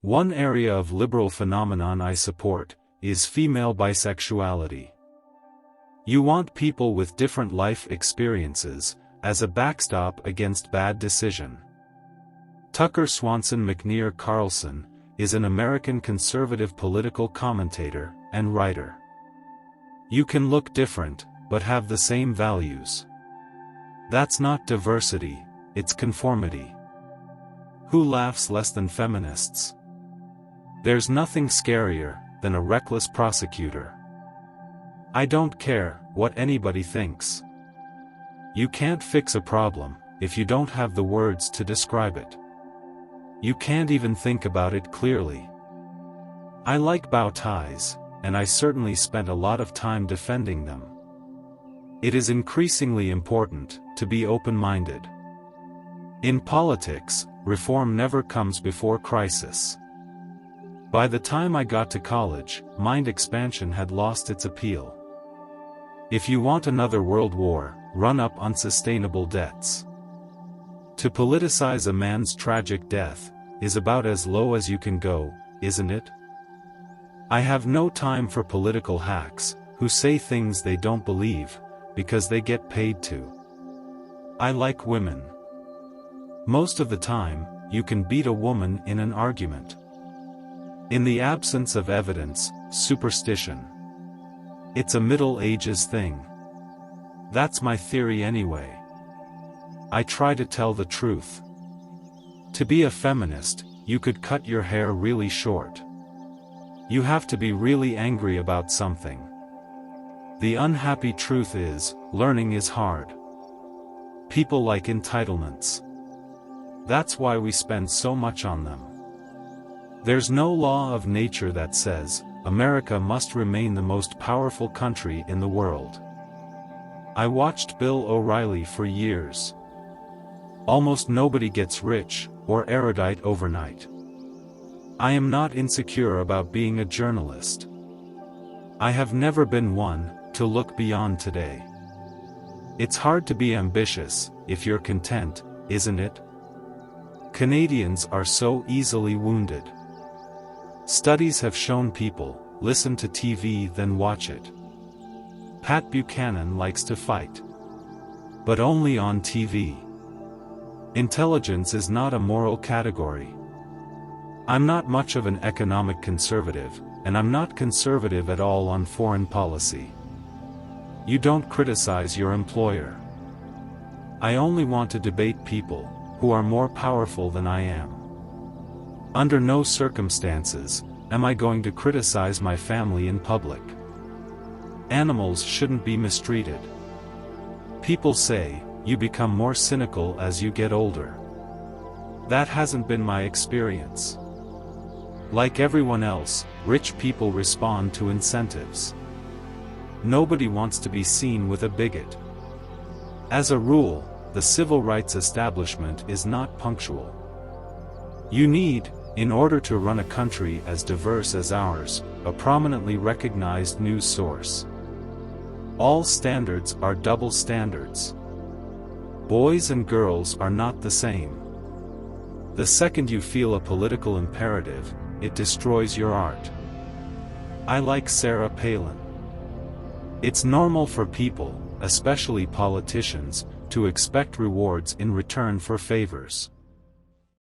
One area of liberal phenomenon I support is female bisexuality. You want people with different life experiences as a backstop against bad decision. Tucker Carlson is an American conservative political commentator and writer. You can look different, but have the same values. That's not diversity, it's conformity. Who laughs less than feminists? There's nothing scarier than a reckless prosecutor. I don't care what anybody thinks. You can't fix a problem if you don't have the words to describe it. You can't even think about it clearly. I like bow ties, and I certainly spent a lot of time defending them. It is increasingly important to be open-minded. In politics, reform never comes before crisis. By the time I got to college, mind expansion had lost its appeal. If you want another world war, run up unsustainable debts. To politicize a man's tragic death is about as low as you can go, isn't it? I have no time for political hacks who say things they don't believe because they get paid to. I like women. Most of the time, you can beat a woman in an argument. In the absence of evidence, superstition. It's a Middle Ages thing. That's my theory anyway. I try to tell the truth. To be a feminist, you could cut your hair really short. You have to be really angry about something. The unhappy truth is, learning is hard. People like entitlements. That's why we spend so much on them. There's no law of nature that says, America must remain the most powerful country in the world. I watched Bill O'Reilly for years. Almost nobody gets rich or erudite overnight. I am not insecure about being a journalist. I have never been one to look beyond today. It's hard to be ambitious if you're content, isn't it? Canadians are so easily wounded. Studies have shown people listen to TV then watch it. Pat Buchanan likes to fight. But only on TV. Intelligence is not a moral category. I'm not much of an economic conservative, and I'm not conservative at all on foreign policy. You don't criticize your employer. I only want to debate people who are more powerful than I am. Under no circumstances am I going to criticize my family in public. Animals shouldn't be mistreated. People say, you become more cynical as you get older. That hasn't been my experience. Like everyone else, rich people respond to incentives. Nobody wants to be seen with a bigot. As a rule, the civil rights establishment is not punctual. You need, in order to run a country as diverse as ours, a prominently recognized news source. All standards are double standards. Boys and girls are not the same. The second you feel a political imperative, it destroys your art. I like Sarah Palin. It's normal for people, especially politicians, to expect rewards in return for favors.